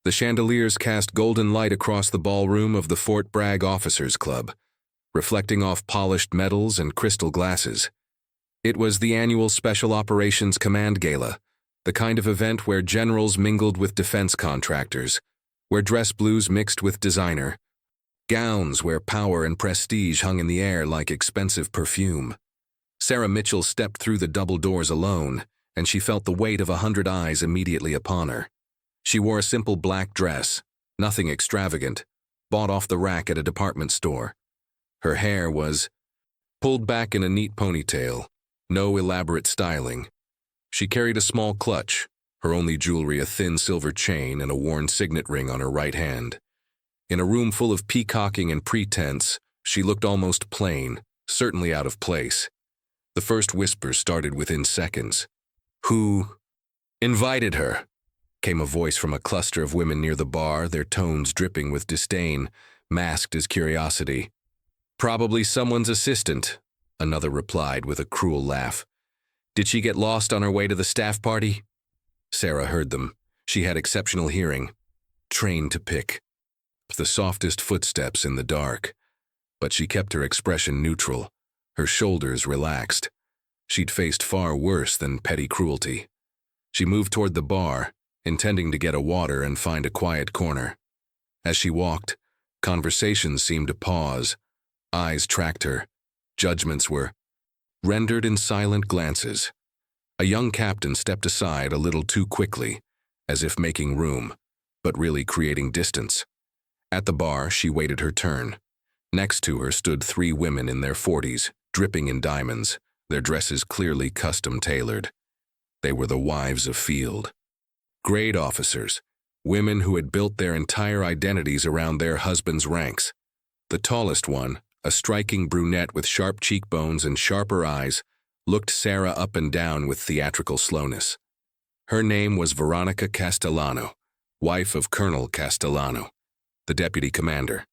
The chandeliers cast golden light across the ballroom of the Fort Bragg Officers Club, reflecting off polished metals and crystal glasses. It was the annual Special Operations Command Gala, the kind of event where generals mingled with defense contractors, where dress blues mixed with designer, gowns where power and prestige hung in the air like expensive perfume. Sarah Mitchell stepped through the double doors alone, and she felt the weight of 100 eyes immediately upon her. She wore a simple black dress, nothing extravagant, bought off the rack at a department store. Her hair was pulled back in a neat ponytail, no elaborate styling. She carried a small clutch, her only jewelry a thin silver chain and a worn signet ring on her right hand. In a room full of peacocking and pretense, she looked almost plain, certainly out of place. The first whispers started within seconds. "Who invited her?" came a voice from a cluster of women near the bar, their tones dripping with disdain, masked as curiosity. "Probably someone's assistant," another replied with a cruel laugh. "Did she get lost on her way to the staff party?" Sarah heard them. She had exceptional hearing, trained to pick the softest footsteps in the dark. But she kept her expression neutral, her shoulders relaxed. She'd faced far worse than petty cruelty. She moved toward the bar, intending to get a water and find a quiet corner. As she walked, conversations seemed to pause. Eyes tracked her. Judgments were rendered in silent glances. A young captain stepped aside a little too quickly, as if making room, but really creating distance. At the bar, she waited her turn. Next to her stood 3 women in their 40s, dripping in diamonds, their dresses clearly custom-tailored. They were the wives of field. Grade officers, women who had built their entire identities around their husbands' ranks. The tallest one, a striking brunette with sharp cheekbones and sharper eyes, looked Sarah up and down with theatrical slowness. Her name was Veronica Castellano, wife of Colonel Castellano, the deputy commander.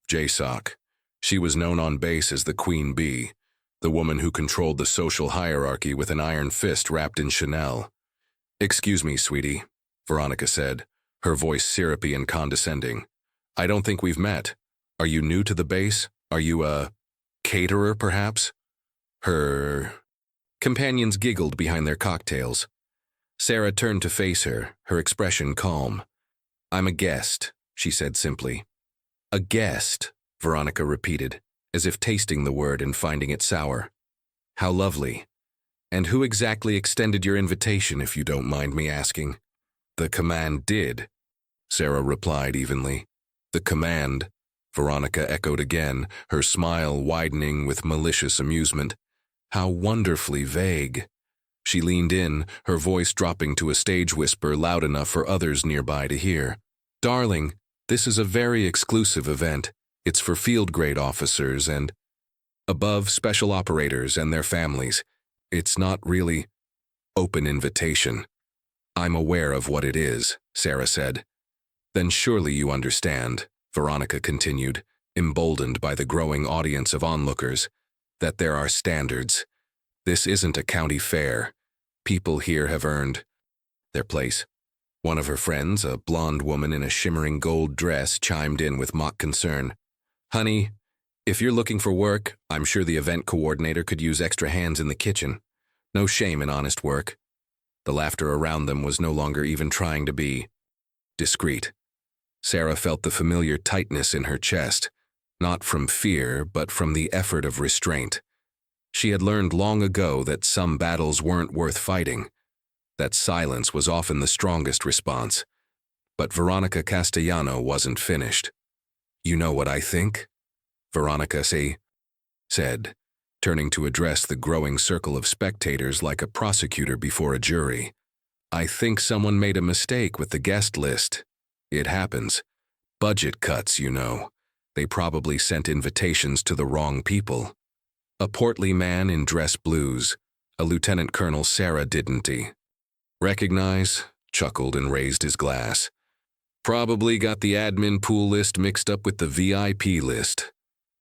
JSOC. She was known on base as the Queen Bee, the woman who controlled the social hierarchy with an iron fist wrapped in Chanel. "Excuse me, sweetie," Veronica said, her voice syrupy and condescending. "I don't think we've met. Are you new to the base? Are you a caterer, perhaps?" Her companions giggled behind their cocktails. Sarah turned to face her, her expression calm. "I'm a guest," she said simply. "A guest," Veronica repeated, as if tasting the word and finding it sour. "How lovely. And who exactly extended your invitation, if you don't mind me asking?" "The command did," Sarah replied evenly. "The command," Veronica echoed again, her smile widening with malicious amusement. "How wonderfully vague." She leaned in, her voice dropping to a stage whisper loud enough for others nearby to hear. "Darling, this is a very exclusive event. It's for field-grade officers and above special operators and their families. It's not really open invitation." "I'm aware of what it is," Sarah said. "Then surely you understand," Veronica continued, emboldened by the growing audience of onlookers, "that there are standards. This isn't a county fair. People here have earned their place." One of her friends, a blonde woman in a shimmering gold dress, chimed in with mock concern. "Honey, if you're looking for work, I'm sure the event coordinator could use extra hands in the kitchen. No shame in honest work." The laughter around them was no longer even trying to be discreet. Sarah felt the familiar tightness in her chest, not from fear, but from the effort of restraint. She had learned long ago that some battles weren't worth fighting, that silence was often the strongest response. But Veronica Castellano wasn't finished. "You know what I think?" Veronica said, turning to address the growing circle of spectators like a prosecutor before a jury. "I think someone made a mistake with the guest list. It happens. Budget cuts, you know. They probably sent invitations to the wrong people." A portly man in dress blues, a Lieutenant Colonel Sarah didn't he? "Recognize?" chuckled and raised his glass. "Probably got the admin pool list mixed up with the VIP list."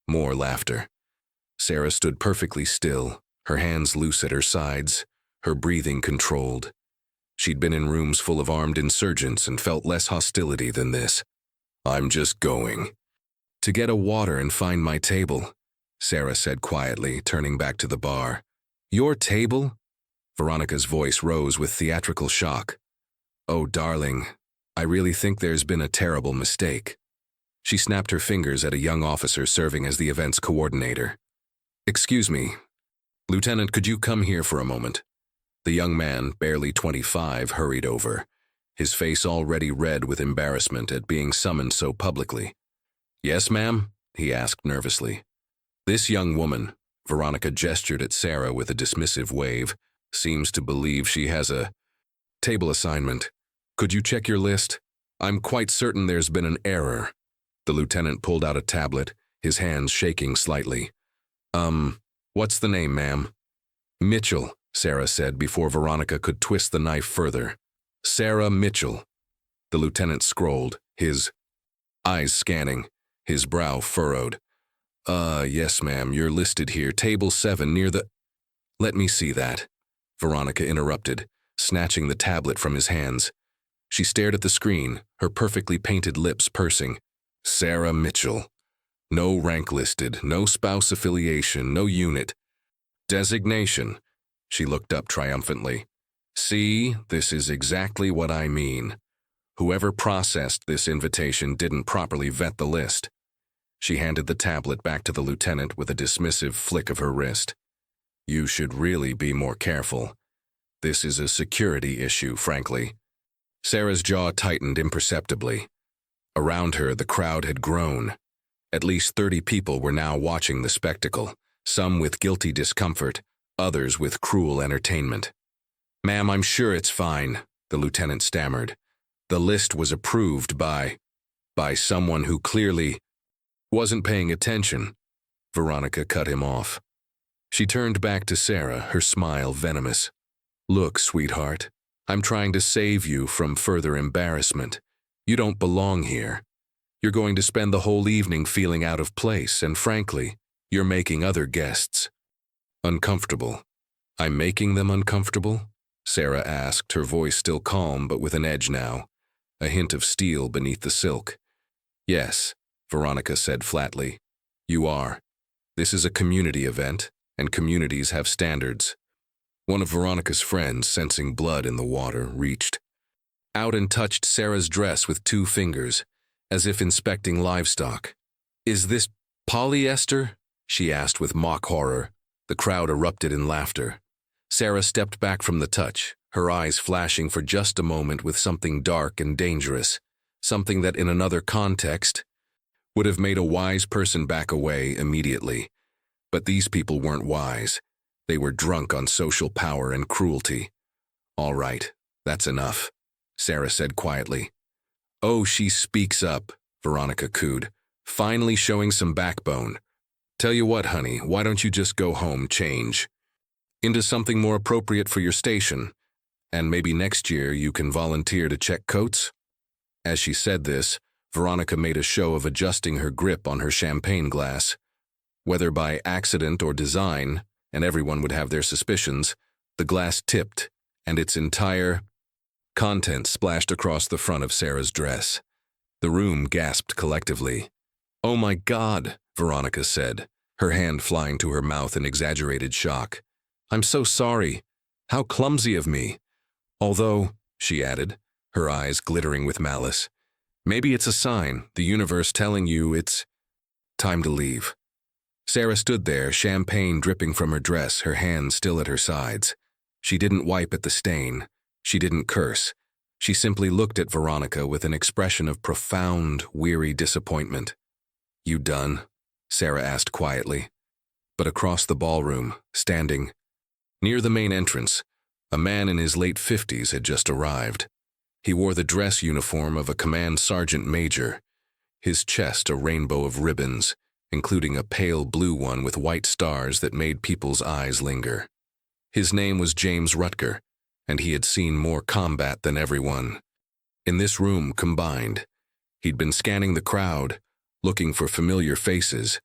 More laughter. Sarah stood perfectly still, her hands loose at her sides, her breathing controlled. She'd been in rooms full of armed insurgents and felt less hostility than this. "I'm just going to get a water and find my table," Sarah said quietly, turning back to the bar. "Your table?" Veronica's voice rose with theatrical shock. "Oh, darling, I really think there's been a terrible mistake." She snapped her fingers at a young officer serving as the event's coordinator. "Excuse me. Lieutenant, could you come here for a moment?" The young man, barely 25, hurried over, his face already red with embarrassment at being summoned so publicly. "Yes, ma'am?" he asked nervously. "This young woman," Veronica gestured at Sarah with a dismissive wave, "seems to believe she has a table assignment. Could you check your list? I'm quite certain there's been an error." The lieutenant pulled out a tablet, his hands shaking slightly. What's the name, ma'am?" "Mitchell," Sarah said before Veronica could twist the knife further. "Sarah Mitchell." The lieutenant scrolled, his eyes scanning, his brow furrowed. Yes, ma'am, you're listed here, table 7 near the—" "Let me see that," Veronica interrupted, snatching the tablet from his hands. She stared at the screen, her perfectly painted lips pursing. Sarah Mitchell. No rank listed, no spouse affiliation, no unit. Designation. She looked up triumphantly. "See, this is exactly what I mean. Whoever processed this invitation didn't properly vet the list." She handed the tablet back to the lieutenant with a dismissive flick of her wrist. "You should really be more careful. This is a security issue, frankly." Sarah's jaw tightened imperceptibly. Around her, the crowd had grown. At least 30 people were now watching the spectacle, some with guilty discomfort, others with cruel entertainment. "Ma'am, I'm sure it's fine," the lieutenant stammered. "The list was approved by someone who clearly wasn't paying attention." Veronica cut him off. She turned back to Sarah, her smile venomous. "Look, sweetheart, I'm trying to save you from further embarrassment. You don't belong here. You're going to spend the whole evening feeling out of place, and frankly, you're making other guests uncomfortable." "I'm making them uncomfortable?" Sarah asked, her voice still calm but with an edge now, a hint of steel beneath the silk. "Yes," Veronica said flatly. "You are. This is a community event, and communities have standards." One of Veronica's friends, sensing blood in the water, reached out and touched Sarah's dress with 2 fingers, as if inspecting livestock. "Is this polyester?" she asked with mock horror. The crowd erupted in laughter. Sarah stepped back from the touch, her eyes flashing for just a moment with something dark and dangerous, something that in another context would have made a wise person back away immediately. But these people weren't wise. They were drunk on social power and cruelty. "All right, that's enough," Sarah said quietly. "Oh, she speaks up," Veronica cooed, finally showing some backbone. "Tell you what, honey, why don't you just go home, change into something more appropriate for your station, and maybe next year you can volunteer to check coats?" As she said this, Veronica made a show of adjusting her grip on her champagne glass. Whether by accident or design, and everyone would have their suspicions, the glass tipped, and its entire contents splashed across the front of Sarah's dress. The room gasped collectively. "Oh my God," Veronica said, her hand flying to her mouth in exaggerated shock. "I'm so sorry. How clumsy of me. Although," she added, her eyes glittering with malice, "maybe it's a sign, the universe telling you it's time to leave." Sarah stood there, champagne dripping from her dress, her hands still at her sides. She didn't wipe at the stain. She didn't curse. She simply looked at Veronica with an expression of profound, weary disappointment. "You done?" Sarah asked quietly. But across the ballroom, standing near the main entrance, a man in his late 50s had just arrived. He wore the dress uniform of a command sergeant major, his chest a rainbow of ribbons, including a pale blue one with white stars that made people's eyes linger. His name was James Rutger, and he had seen more combat than everyone in this room combined. He'd been scanning the crowd, looking for familiar faces,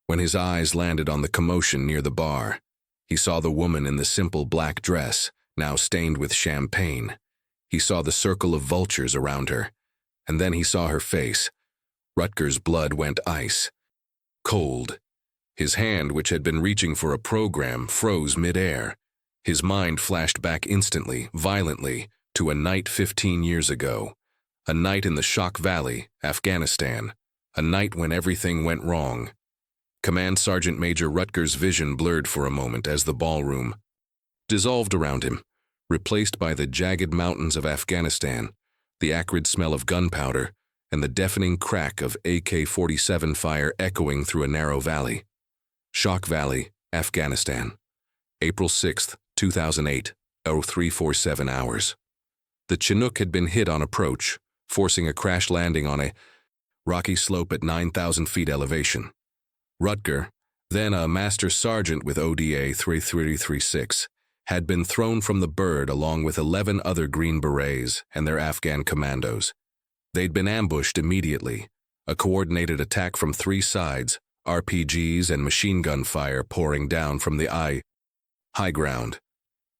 when his eyes landed on the commotion near the bar. He saw the woman in the simple black dress, now stained with champagne. He saw the circle of vultures around her, and then he saw her face. Rutger's blood went ice. Cold. His hand, which had been reaching for a program, froze mid-air. His mind flashed back instantly, violently, to a night 15 years ago. A night in the Shock Valley, Afghanistan. A night when everything went wrong. Command Sergeant Major Rutger's vision blurred for a moment as the ballroom dissolved around him, replaced by the jagged mountains of Afghanistan, the acrid smell of gunpowder, and the deafening crack of AK-47 fire echoing through a narrow valley. Shock Valley, Afghanistan. April 6, 2008, 0347 hours. The Chinook had been hit on approach, forcing a crash landing on a rocky slope at 9,000 feet elevation. Rutger, then a master sergeant with ODA 3336, had been thrown from the bird along with 11 other Green Berets and their Afghan commandos. They'd been ambushed immediately, a coordinated attack from 3 sides, RPGs and machine gun fire pouring down from the high ground.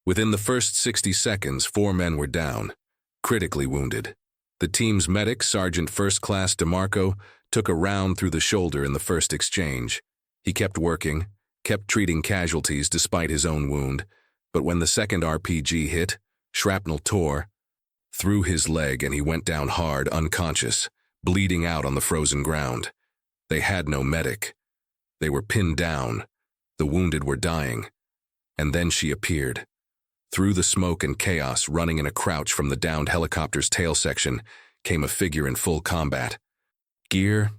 Within the first 60 seconds, 4 men were down, critically wounded. The team's medic, Sergeant First Class DeMarco, took a round through the shoulder in the first exchange. He kept working, kept treating casualties despite his own wound, but when the second RPG hit, shrapnel tore through his leg and he went down hard, unconscious, bleeding out on the frozen ground. They had no medic. They were pinned down. The wounded were dying. And then she appeared. Through the smoke and chaos, running in a crouch from the downed helicopter's tail section, came a figure in full combat. Gear,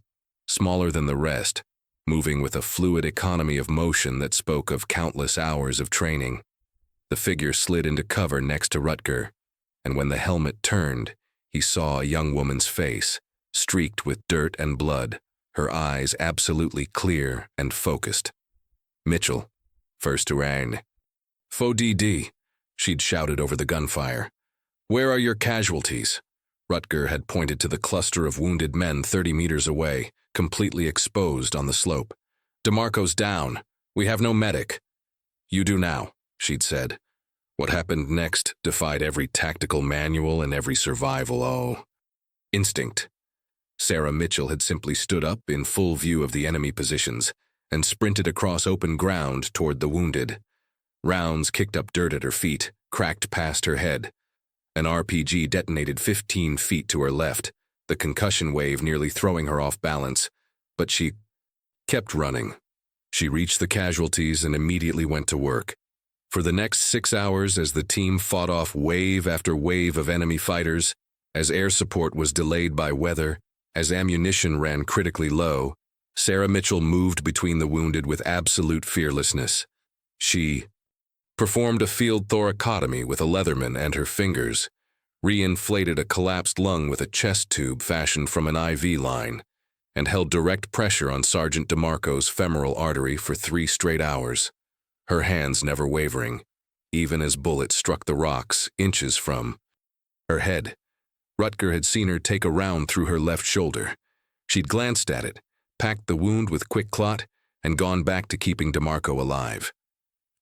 smaller than the rest, moving with a fluid economy of motion that spoke of countless hours of training. The figure slid into cover next to Rutger, and when the helmet turned, he saw a young woman's face, streaked with dirt and blood, her eyes absolutely clear and focused. Mitchell, first to reign. SFOD-D, she'd shouted over the gunfire. Where are your casualties? Rutger had pointed to the cluster of wounded men 30 meters away, completely exposed on the slope. DeMarco's down. We have no medic. You do now, she'd said. What happened next defied every tactical manual and every survival, instinct. Sarah Mitchell had simply stood up in full view of the enemy positions and sprinted across open ground toward the wounded. Rounds kicked up dirt at her feet, cracked past her head. An RPG detonated 15 feet to her left, the concussion wave nearly throwing her off balance, but she kept running. She reached the casualties and immediately went to work. For the next 6 hours, as the team fought off wave after wave of enemy fighters, as air support was delayed by weather, as ammunition ran critically low, Sarah Mitchell moved between the wounded with absolute fearlessness. She performed a field thoracotomy with a Leatherman and her fingers, re-inflated a collapsed lung with a chest tube fashioned from an IV line, and held direct pressure on Sergeant DeMarco's femoral artery for 3 straight hours. Her hands never wavering, even as bullets struck the rocks inches from her head. Rutger had seen her take a round through her left shoulder. She'd glanced at it, packed the wound with quick clot, and gone back to keeping DeMarco alive.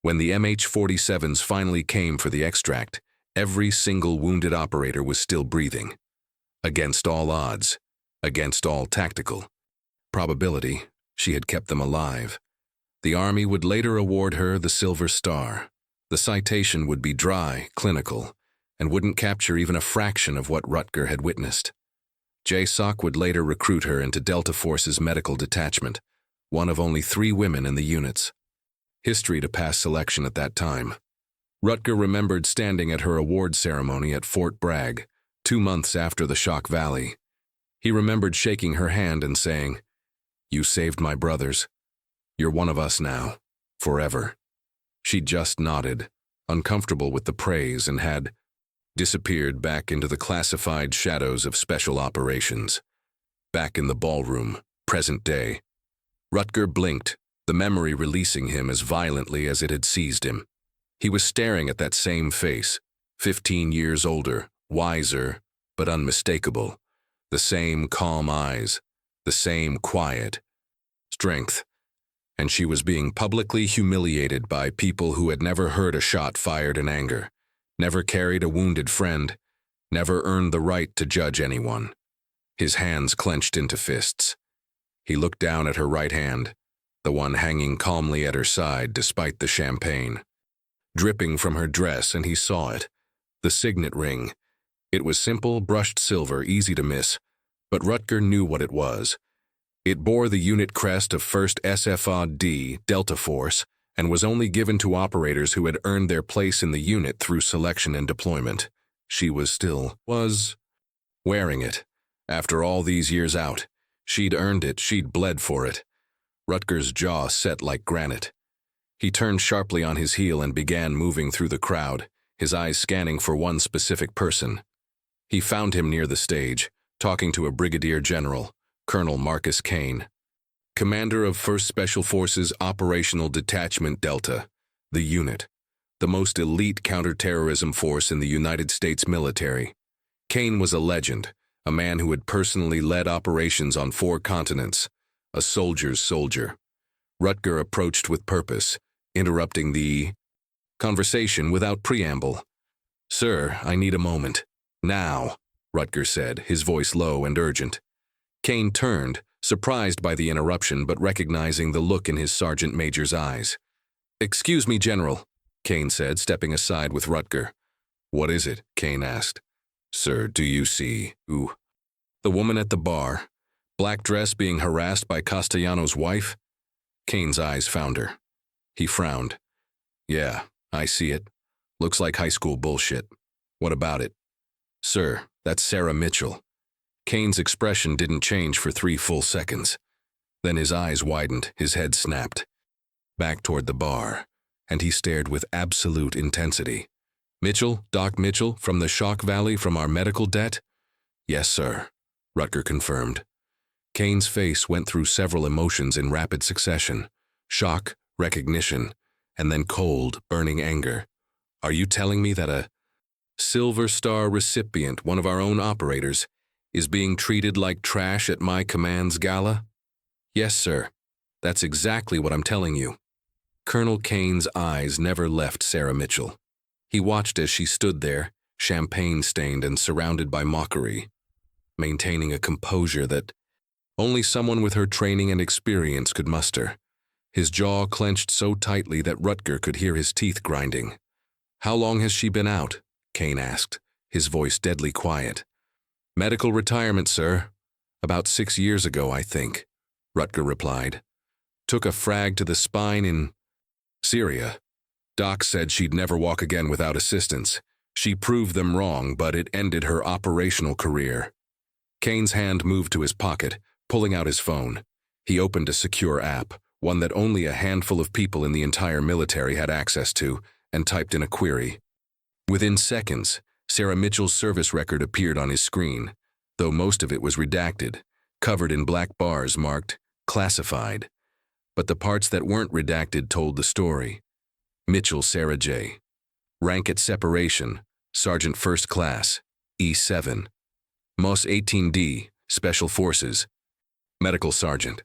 When the MH-47s finally came for the extract, every single wounded operator was still breathing. Against all odds, against all tactical probability, she had kept them alive. The Army would later award her the Silver Star. The citation would be dry, clinical, and wouldn't capture even a fraction of what Rutger had witnessed. JSOC would later recruit her into Delta Force's medical detachment, one of only 3 women in the units. History to pass selection at that time. Rutger remembered standing at her award ceremony at Fort Bragg, 2 months after the Shock Valley. He remembered shaking her hand and saying, "You saved my brothers. You're one of us now, forever." She just nodded, uncomfortable with the praise, and had disappeared back into the classified shadows of special operations. Back in the ballroom, present day. Rutger blinked, the memory releasing him as violently as it had seized him. He was staring at that same face, 15 years older, wiser, but unmistakable. The same calm eyes, the same quiet strength. And she was being publicly humiliated by people who had never heard a shot fired in anger, never carried a wounded friend, never earned the right to judge anyone. His hands clenched into fists. He looked down at her right hand, the one hanging calmly at her side despite the champagne. Dripping from her dress, and he saw it. The signet ring. It was simple, brushed silver, easy to miss, but Rutger knew what it was. It bore the unit crest of 1st SFOD-D Delta Force and was only given to operators who had earned their place in the unit through selection and deployment. She was wearing it. After all these years out, she'd earned it, she'd bled for it. Rutger's jaw set like granite. He turned sharply on his heel and began moving through the crowd, his eyes scanning for one specific person. He found him near the stage, talking to a brigadier general, Colonel Marcus Kane, commander of 1st Special Forces Operational Detachment Delta, the unit, the most elite counterterrorism force in the United States military. Kane was a legend, a man who had personally led operations on 4 continents, a soldier's soldier. Rutger approached with purpose, interrupting the conversation without preamble. "Sir, I need a moment. Now," Rutger said, his voice low and urgent. Kane turned, surprised by the interruption but recognizing the look in his sergeant major's eyes. "Excuse me, General," Kane said, stepping aside with Rutger. "What is it?" Kane asked. "Sir, do you see who?" "The woman at the bar, black dress, being harassed by Castellanos' wife?" Kane's eyes found her. He frowned. "Yeah, I see it. Looks like high school bullshit. What about it?" "Sir, that's Sarah Mitchell." Kane's expression didn't change for 3 full seconds. Then his eyes widened, his head snapped. Back toward the bar, and he stared with absolute intensity. "Mitchell, Doc Mitchell, from the Shock Valley, from our medical debt?" "Yes, sir," Rutger confirmed. Kane's face went through several emotions in rapid succession. Shock, recognition, and then cold, burning anger. "Are you telling me that a Silver Star recipient, one of our own operators, is being treated like trash at my command's gala?" "Yes, sir. That's exactly what I'm telling you." Colonel Kane's eyes never left Sarah Mitchell. He watched as she stood there, champagne-stained and surrounded by mockery, maintaining a composure that only someone with her training and experience could muster. His jaw clenched so tightly that Rutger could hear his teeth grinding. "How long has she been out?" Kane asked, his voice deadly quiet. "Medical retirement, sir. About 6 years ago, I think," Rutger replied. "Took a frag to the spine in Syria. Doc said she'd never walk again without assistance. She proved them wrong, but it ended her operational career." Kane's hand moved to his pocket, pulling out his phone. He opened a secure app, one that only a handful of people in the entire military had access to, and typed in a query. Within seconds, Sarah Mitchell's service record appeared on his screen, though most of it was redacted, covered in black bars marked classified. But the parts that weren't redacted told the story. Mitchell Sarah J. Rank at separation, Sergeant First Class, E7. MOS 18D, Special Forces. Medical Sergeant.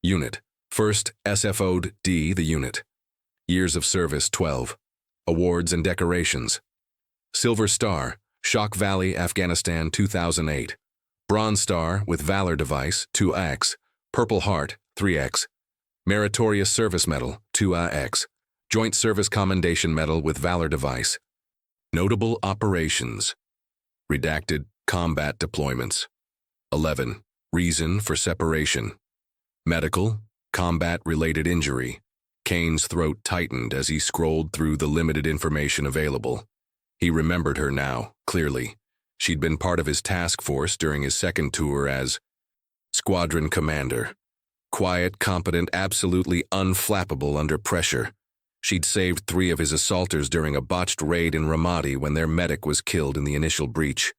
Unit, 1st SFOD-D, the unit. Years of service, 12. Awards and decorations. Silver Star, Shock Valley, Afghanistan, 2008. Bronze Star with Valor Device, 2X. Purple Heart, 3X. Meritorious Service Medal, 2AX. Joint Service Commendation Medal with Valor Device. Notable Operations. Redacted Combat Deployments. 11. Reason for separation. Medical, combat-related injury. Kane's throat tightened as he scrolled through the limited information available. He remembered her now, clearly. She'd been part of his task force during his second tour as Squadron Commander. Quiet, competent, absolutely unflappable under pressure. She'd saved 3 of his assaulters during a botched raid in Ramadi when their medic was killed in the initial breach.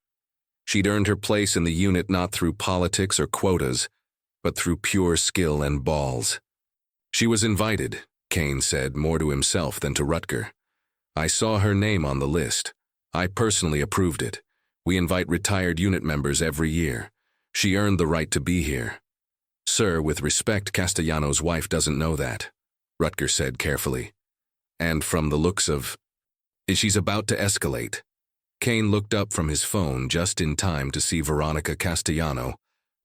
She'd earned her place in the unit not through politics or quotas, but through pure skill and balls. She was invited, Kane said, more to himself than to Rutger. "I saw her name on the list. I personally approved it. We invite retired unit members every year. She earned the right to be here." "Sir, with respect, Castellanos' wife doesn't know that," Rutger said carefully. "And from the looks of, she's about to escalate." Kane looked up from his phone just in time to see Veronica Castellano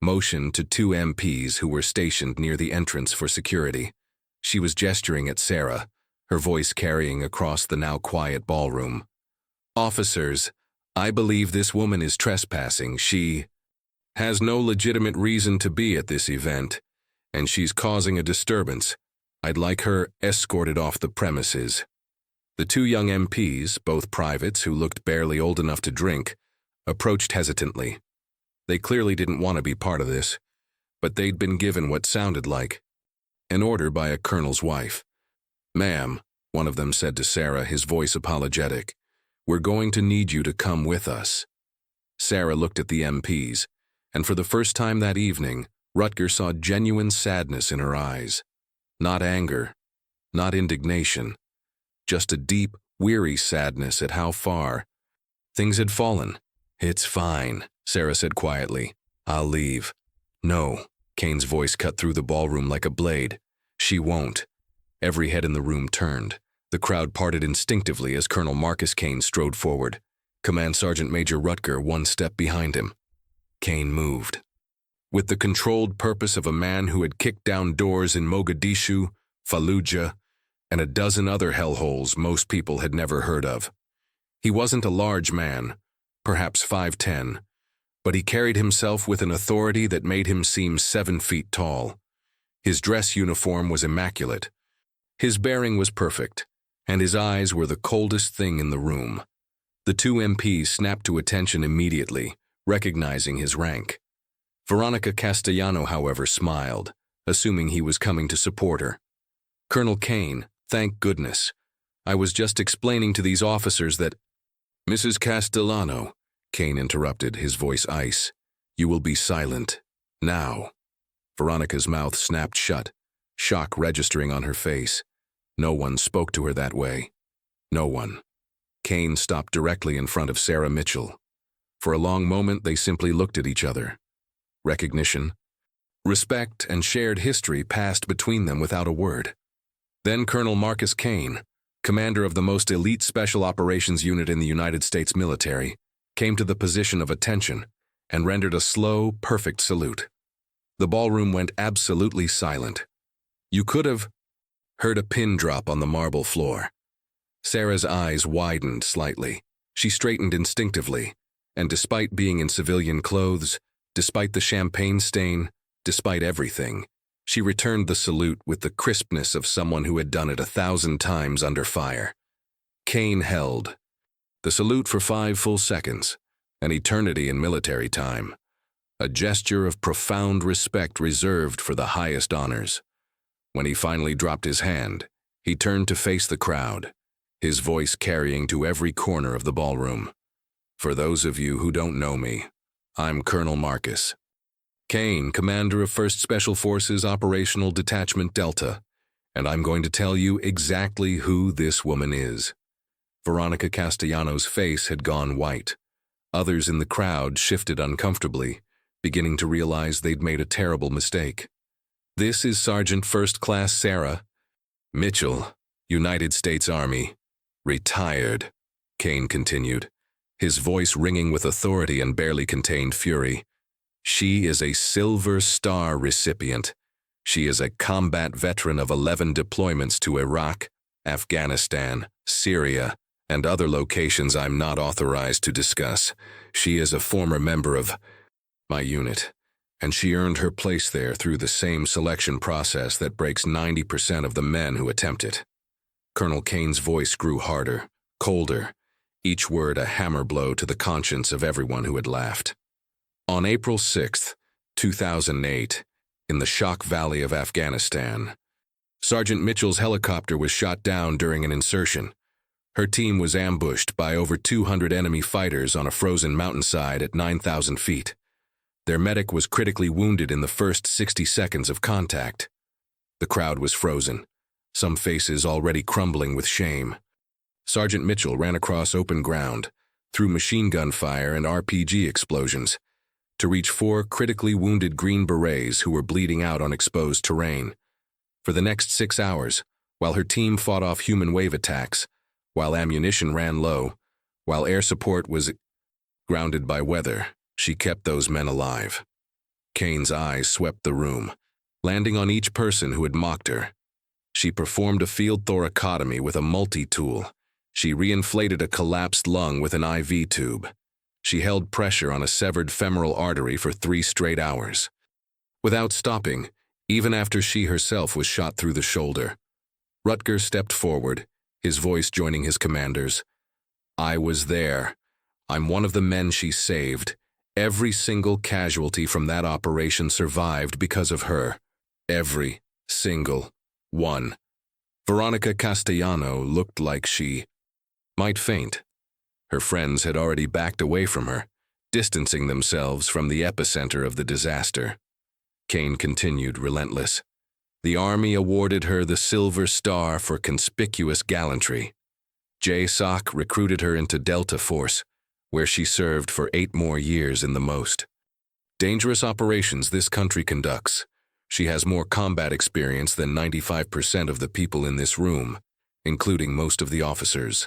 motion to two MPs who were stationed near the entrance for security. She was gesturing at Sarah, her voice carrying across the now quiet ballroom. "Officers, I believe this woman is trespassing. She has no legitimate reason to be at this event, and she's causing a disturbance. I'd like her escorted off the premises." The two young MPs, both privates who looked barely old enough to drink, approached hesitantly. They clearly didn't want to be part of this, but they'd been given what sounded like an order by a colonel's wife. "Ma'am," one of them said to Sarah, his voice apologetic, "we're going to need you to come with us." Sarah looked at the MPs, and for the first time that evening, Rutger saw genuine sadness in her eyes. Not anger, not indignation, just a deep, weary sadness at how far things had fallen. "It's fine," Sarah said quietly. "I'll leave." "No," Kane's voice cut through the ballroom like a blade. "She won't." Every head in the room turned. The crowd parted instinctively as Colonel Marcus Kane strode forward, Command Sergeant Major Rutger one step behind him. Kane moved. With the controlled purpose of a man who had kicked down doors in Mogadishu, Fallujah, and a dozen other hellholes most people had never heard of. He wasn't a large man, perhaps 5'10", but he carried himself with an authority that made him seem 7 feet tall. His dress uniform was immaculate. His bearing was perfect, and his eyes were the coldest thing in the room. The two MPs snapped to attention immediately, recognizing his rank. Veronica Castellano, however, smiled, assuming he was coming to support her. "Colonel Kane, thank goodness. I was just explaining to these officers that—" "Mrs. Castellano," Kane interrupted, his voice ice. "You will be silent. Now." Veronica's mouth snapped shut, shock registering on her face. No one spoke to her that way. No one. Kane stopped directly in front of Sarah Mitchell. For a long moment, they simply looked at each other. Recognition, respect, and shared history passed between them without a word. Then Colonel Marcus Kane, commander of the most elite special operations unit in the United States military, came to the position of attention and rendered a slow, perfect salute. The ballroom went absolutely silent. You could have heard a pin drop on the marble floor. Sarah's eyes widened slightly. She straightened instinctively, and despite being in civilian clothes, despite the champagne stain, despite everything, she returned the salute with the crispness of someone who had done it 1,000 times under fire. Kane held the salute for 5 full seconds, an eternity in military time, a gesture of profound respect reserved for the highest honors. When he finally dropped his hand, he turned to face the crowd, his voice carrying to every corner of the ballroom. "For those of you who don't know me, I'm Colonel Marcus Kane, commander of 1st Special Forces Operational Detachment Delta, and I'm going to tell you exactly who this woman is." Veronica Castellano's face had gone white. Others in the crowd shifted uncomfortably, beginning to realize they'd made a terrible mistake. "This is Sergeant First Class Sarah Mitchell, United States Army, retired," Kane continued, his voice ringing with authority and barely contained fury. "She is a Silver Star recipient. She is a combat veteran of 11 deployments to Iraq, Afghanistan, Syria, and other locations I'm not authorized to discuss. She is a former member of my unit, and she earned her place there through the same selection process that breaks 90% of the men who attempt it." Colonel Kane's voice grew harder, colder, each word a hammer blow to the conscience of everyone who had laughed. On April 6, 2008, in the Shock Valley of Afghanistan, Sergeant Mitchell's helicopter was shot down during an insertion. Her team was ambushed by over 200 enemy fighters on a frozen mountainside at 9,000 feet. Their medic was critically wounded in the first 60 seconds of contact. The crowd was frozen, some faces already crumbling with shame. Sergeant Mitchell ran across open ground, through machine gun fire and RPG explosions, to reach 4 critically wounded Green Berets who were bleeding out on exposed terrain. For the next 6 hours, while her team fought off human wave attacks, while ammunition ran low, While air support was grounded by weather, she kept those men alive. Kane's eyes swept the room, landing on each person who had mocked her. She performed a field thoracotomy with a multi-tool. She reinflated a collapsed lung with an IV tube. She held pressure on a severed femoral artery for 3 straight hours. Without stopping, even after she herself was shot through the shoulder. Rutger stepped forward, his voice joining his commander's. I was there. I'm one of the men she saved. Every single casualty from that operation survived because of her. Every single one. Veronica Castellano looked like she might faint. Her friends had already backed away from her, distancing themselves from the epicenter of the disaster. Kane continued, relentless. The Army awarded her the Silver Star for conspicuous gallantry. JSOC recruited her into Delta Force, where she served for 8 more years in the most dangerous operations this country conducts. She has more combat experience than 95% of the people in this room, including most of the officers.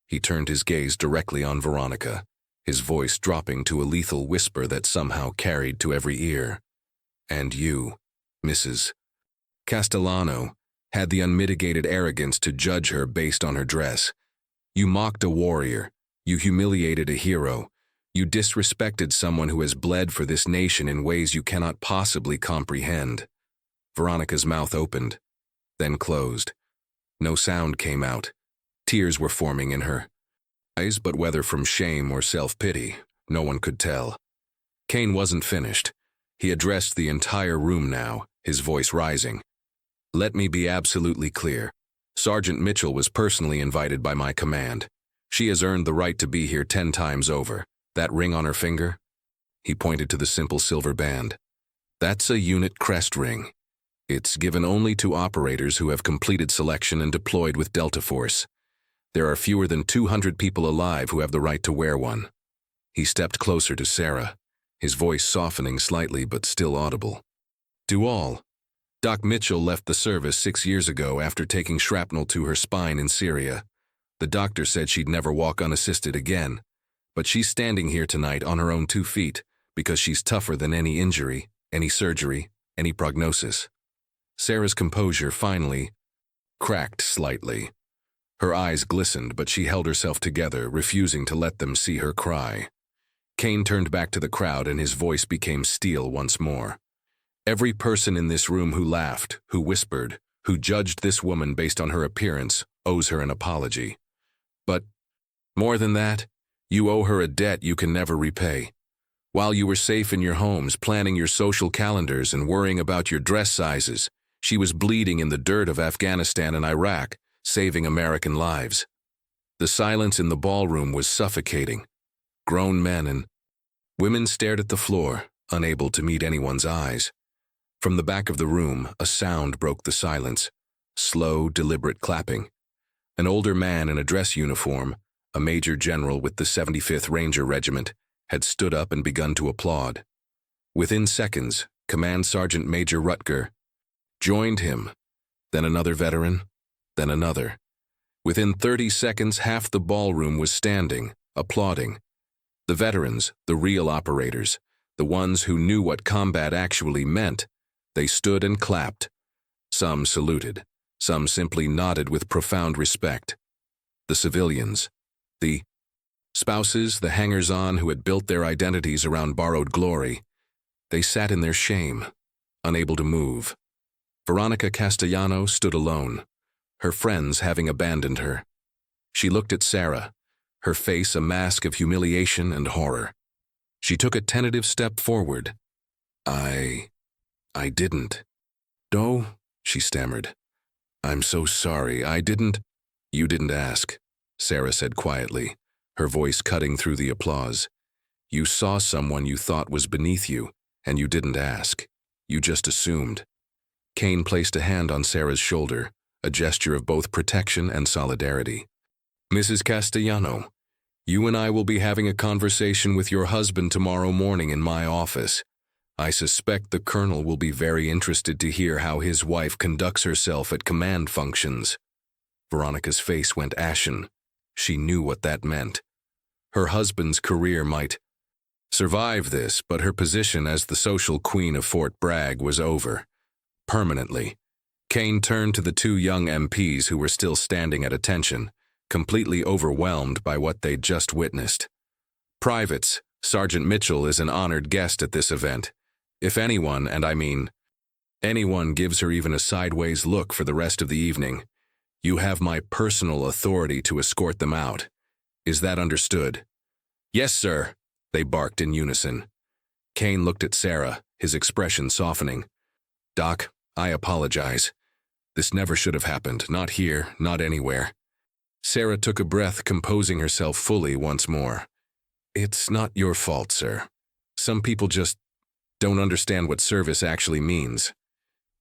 He turned his gaze directly on Veronica, his voice dropping to a lethal whisper that somehow carried to every ear. And you, Mrs. Castellano, had the unmitigated arrogance to judge her based on her dress. You mocked a warrior. You humiliated a hero. You disrespected someone who has bled for this nation in ways you cannot possibly comprehend. Veronica's mouth opened, then closed. No sound came out. Tears were forming in her eyes, but whether from shame or self-pity, no one could tell. Kane wasn't finished. He addressed the entire room now, his voice rising. Let me be absolutely clear. Sergeant Mitchell was personally invited by my command. She has earned the right to be here 10 times over. That ring on her finger? He pointed to the simple silver band. That's a unit crest ring. It's given only to operators who have completed selection and deployed with Delta Force. There are fewer than 200 people alive who have the right to wear one. He stepped closer to Sarah, his voice softening slightly but still audible. To all. Doc Mitchell left the service 6 years ago after taking shrapnel to her spine in Syria. The doctor said she'd never walk unassisted again, but she's standing here tonight on her own 2 feet because she's tougher than any injury, any surgery, any prognosis. Sarah's composure finally cracked slightly. Her eyes glistened, but she held herself together, refusing to let them see her cry. Kane turned back to the crowd and his voice became steel once more. Every person in this room who laughed, who whispered, who judged this woman based on her appearance owes her an apology. But more than that, you owe her a debt you can never repay. While you were safe in your homes, planning your social calendars and worrying about your dress sizes, she was bleeding in the dirt of Afghanistan and Iraq, saving American lives. The silence in the ballroom was suffocating. Grown men and women stared at the floor, unable to meet anyone's eyes. From the back of the room, a sound broke the silence. Slow, deliberate clapping. An older man in a dress uniform, a major general with the 75th Ranger Regiment, had stood up and begun to applaud. Within seconds, Command Sergeant Major Rutger joined him, then another veteran, then another. Within 30 seconds, half the ballroom was standing, applauding. The veterans, the real operators, the ones who knew what combat actually meant, they stood and clapped. Some saluted, some simply nodded with profound respect. The civilians, the spouses, the hangers-on who had built their identities around borrowed glory, they sat in their shame, unable to move. Veronica Castellano stood alone, her friends having abandoned her. She looked at Sarah, her face a mask of humiliation and horror. She took a tentative step forward. I didn't. No, she stammered. I'm so sorry, I didn't. You didn't ask, Sarah said quietly, her voice cutting through the applause. You saw someone you thought was beneath you, and you didn't ask. You just assumed. Kane placed a hand on Sarah's shoulder, a gesture of both protection and solidarity. Mrs. Castellano, you and I will be having a conversation with your husband tomorrow morning in my office. I suspect the colonel will be very interested to hear how his wife conducts herself at command functions. Veronica's face went ashen. She knew what that meant. Her husband's career might survive this, but her position as the social queen of Fort Bragg was over. Permanently. Kane turned to the two young MPs who were still standing at attention, completely overwhelmed by what they'd just witnessed. Privates, Sergeant Mitchell is an honored guest at this event. If anyone, and I mean anyone, gives her even a sideways look for the rest of the evening, you have my personal authority to escort them out. Is that understood? Yes, sir, they barked in unison. Kane looked at Sarah, his expression softening. Doc, I apologize. This never should have happened, not here, not anywhere. Sarah took a breath, composing herself fully once more. It's not your fault, sir. Some people just don't understand what service actually means.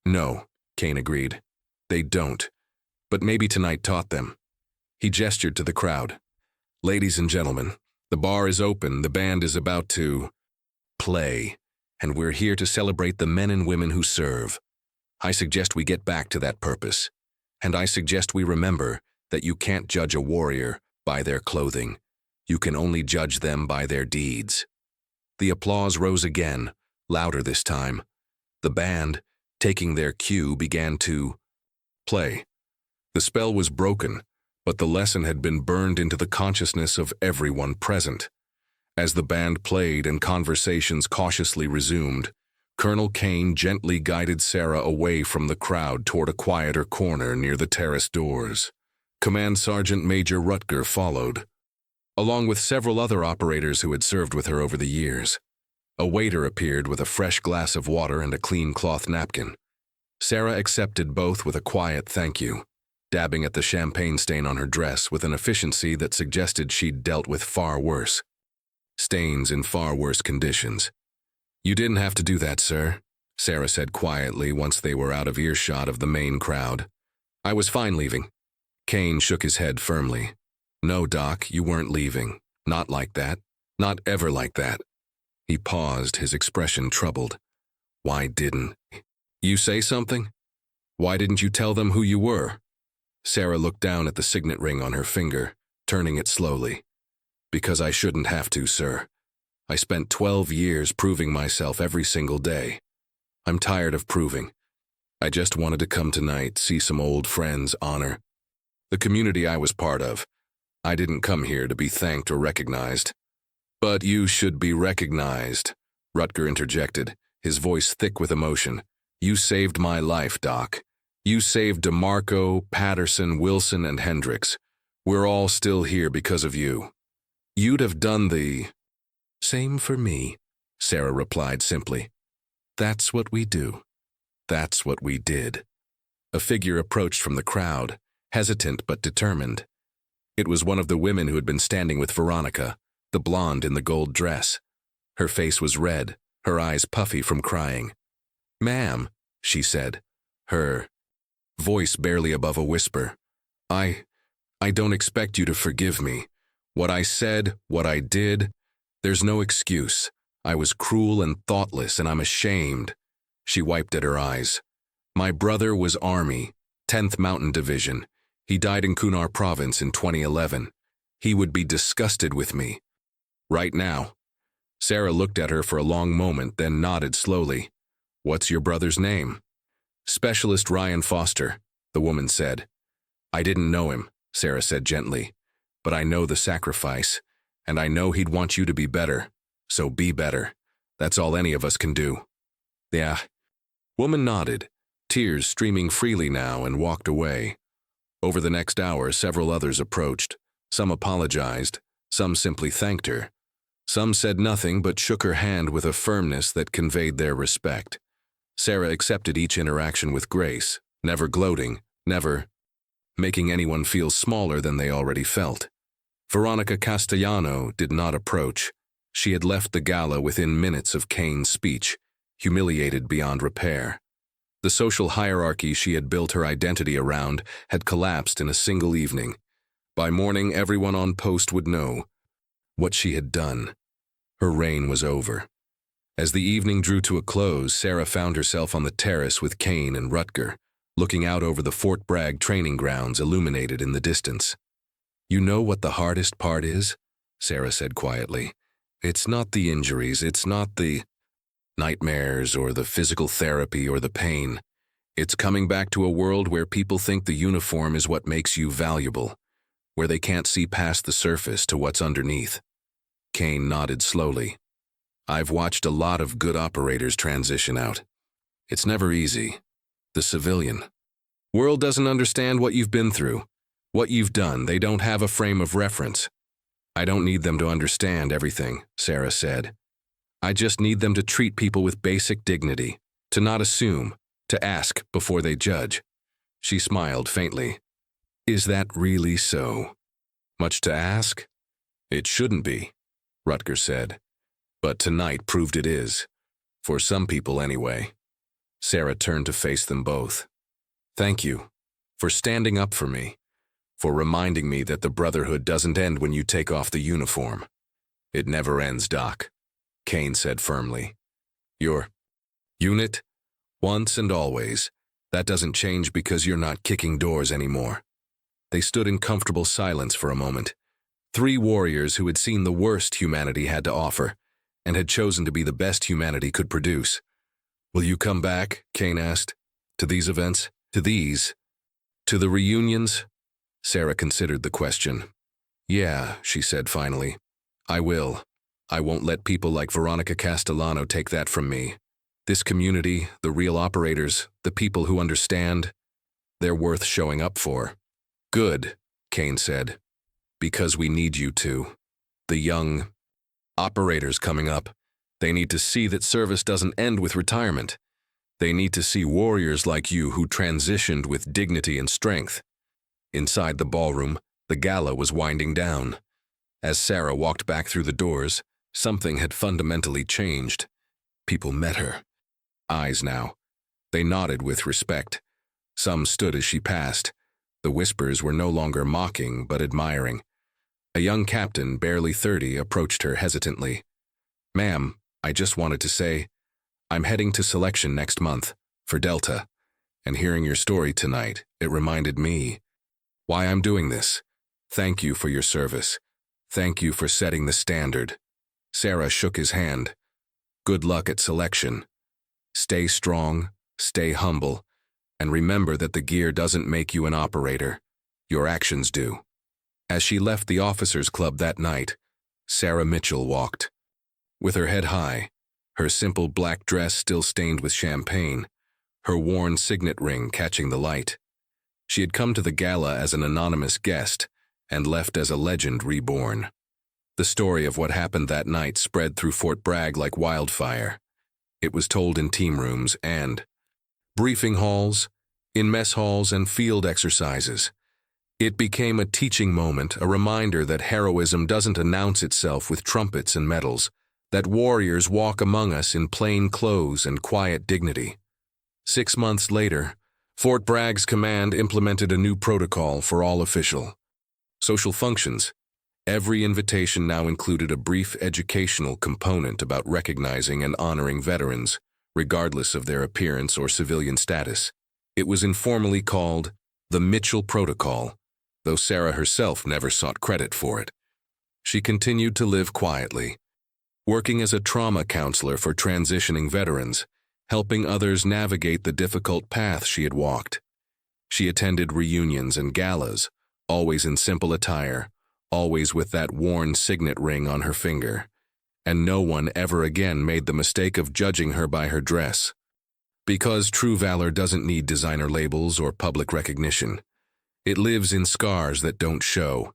No, Kane agreed. They don't. But maybe tonight taught them. He gestured to the crowd. Ladies and gentlemen, the bar is open, the band is about to play, and we're here to celebrate the men and women who serve. I suggest we get back to that purpose. And I suggest we remember that you can't judge a warrior by their clothing. You can only judge them by their deeds. The applause rose again, louder this time. The band, taking their cue, began to play. The spell was broken, but the lesson had been burned into the consciousness of everyone present. As the band played and conversations cautiously resumed, Colonel Kane gently guided Sarah away from the crowd toward a quieter corner near the terrace doors. Command Sergeant Major Rutger followed, along with several other operators who had served with her over the years. A waiter appeared with a fresh glass of water and a clean cloth napkin. Sarah accepted both with a quiet thank you, dabbing at the champagne stain on her dress with an efficiency that suggested she'd dealt with far worse stains in far worse conditions. You didn't have to do that, sir, Sarah said quietly once they were out of earshot of the main crowd. I was fine leaving. Kane shook his head firmly. No, Doc, you weren't leaving. Not like that. Not ever like that. He paused, his expression troubled. Why didn't you say something? Why didn't you tell them who you were? Sarah looked down at the signet ring on her finger, turning it slowly. Because I shouldn't have to, sir. I spent 12 years proving myself every single day. I'm tired of proving. I just wanted to come tonight, see some old friends, honor the community I was part of. I didn't come here to be thanked or recognized. But you should be recognized, Rutger interjected, his voice thick with emotion. You saved my life, Doc. You saved DeMarco, Patterson, Wilson, and Hendricks. We're all still here because of you. You'd have done the same for me, Sarah replied simply. That's what we do. That's what we did. A figure approached from the crowd, hesitant but determined. It was one of the women who had been standing with Veronica, the blonde in the gold dress. Her face was red, her eyes puffy from crying. Ma'am, she said, her voice barely above a whisper. I don't expect you to forgive me. What I said, what I did, there's no excuse. I was cruel and thoughtless, and I'm ashamed. She wiped at her eyes. My brother was Army, 10th Mountain Division. He died in Kunar Province in 2011. He would be disgusted with me. Right now. Sarah looked at her for a long moment, then nodded slowly. What's your brother's name? Specialist Ryan Foster, the woman said. I didn't know him, Sarah said gently. But I know the sacrifice, and I know he'd want you to be better. So be better. That's all any of us can do. Yeah. Woman nodded, tears streaming freely now, and walked away. Over the next hour, several others approached. Some apologized, some simply thanked her. Some said nothing but shook her hand with a firmness that conveyed their respect. Sarah accepted each interaction with grace, never gloating, never making anyone feel smaller than they already felt. Veronica Castellano did not approach. She had left the gala within minutes of Kane's speech, humiliated beyond repair. The social hierarchy she had built her identity around had collapsed in a single evening. By morning, everyone on post would know what she had done. Her reign was over. As the evening drew to a close, Sarah found herself on the terrace with Kane and Rutger, looking out over the Fort Bragg training grounds illuminated in the distance. You know what the hardest part is? Sarah said quietly. It's not the injuries, it's not the nightmares or the physical therapy or the pain. It's coming back to a world where people think the uniform is what makes you valuable, where they can't see past the surface to what's underneath. Kane nodded slowly. I've watched a lot of good operators transition out. It's never easy. The civilian world doesn't understand what you've been through, what you've done. They don't have a frame of reference. I don't need them to understand everything, Sarah said. I just need them to treat people with basic dignity, to not assume, to ask before they judge. She smiled faintly. Is that really so? Much to ask? It shouldn't be, Rutger said. But tonight proved it is. For some people anyway. Sarah turned to face them both. Thank you for standing up for me, for reminding me that the Brotherhood doesn't end when you take off the uniform. It never ends, Doc, Kane said firmly. Your unit, once and always, that doesn't change because you're not kicking doors anymore. They stood in comfortable silence for a moment. 3 warriors who had seen the worst humanity had to offer, and had chosen to be the best humanity could produce. Will you come back, Kane asked, to these events? To the reunions? Sarah considered the question. Yeah, she said finally. I will. I won't let people like Veronica Castellano take that from me. This community, the real operators, the people who understand, they're worth showing up for. Good, Kane said. Because we need you to. The young operators coming up, they need to see that service doesn't end with retirement. They need to see warriors like you who transitioned with dignity and strength. Inside the ballroom, the gala was winding down. As Sarah walked back through the doors, something had fundamentally changed. People met her. Eyes now. They nodded with respect. Some stood as she passed. The whispers were no longer mocking but admiring. A young captain, barely 30, approached her hesitantly. Ma'am, I just wanted to say, I'm heading to selection next month, for Delta, and hearing your story tonight, it reminded me why I'm doing this. Thank you for your service. Thank you for setting the standard. Sarah shook his hand. Good luck at selection. Stay strong, stay humble, and remember that the gear doesn't make you an operator. Your actions do. As she left the officers' club that night, Sarah Mitchell walked. With her head high, her simple black dress still stained with champagne, her worn signet ring catching the light. She had come to the gala as an anonymous guest and left as a legend reborn. The story of what happened that night spread through Fort Bragg like wildfire. It was told in team rooms and briefing halls, in mess halls and field exercises. It became a teaching moment, a reminder that heroism doesn't announce itself with trumpets and medals, that warriors walk among us in plain clothes and quiet dignity. 6 months later, Fort Bragg's command implemented a new protocol for all official social functions. Every invitation now included a brief educational component about recognizing and honoring veterans, regardless of their appearance or civilian status. It was informally called the Mitchell Protocol, though Sarah herself never sought credit for it. She continued to live quietly, working as a trauma counselor for transitioning veterans, helping others navigate the difficult path she had walked. She attended reunions and galas, always in simple attire, always with that worn signet ring on her finger, and no one ever again made the mistake of judging her by her dress. Because true valor doesn't need designer labels or public recognition. It lives in scars that don't show,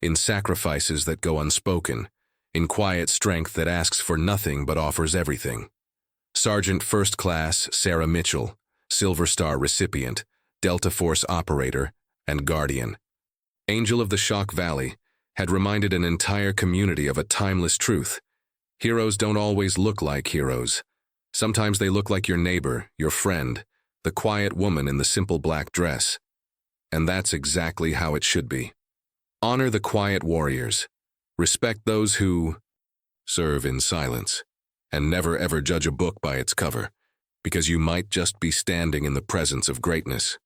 in sacrifices that go unspoken, in quiet strength that asks for nothing but offers everything. Sergeant First Class Sarah Mitchell, Silver Star recipient, Delta Force operator, and guardian. Angel of the Shock Valley, had reminded an entire community of a timeless truth. Heroes don't always look like heroes. Sometimes they look like your neighbor, your friend, the quiet woman in the simple black dress. And that's exactly how it should be. Honor the quiet warriors. Respect those who serve in silence. And never ever judge a book by its cover, because you might just be standing in the presence of greatness.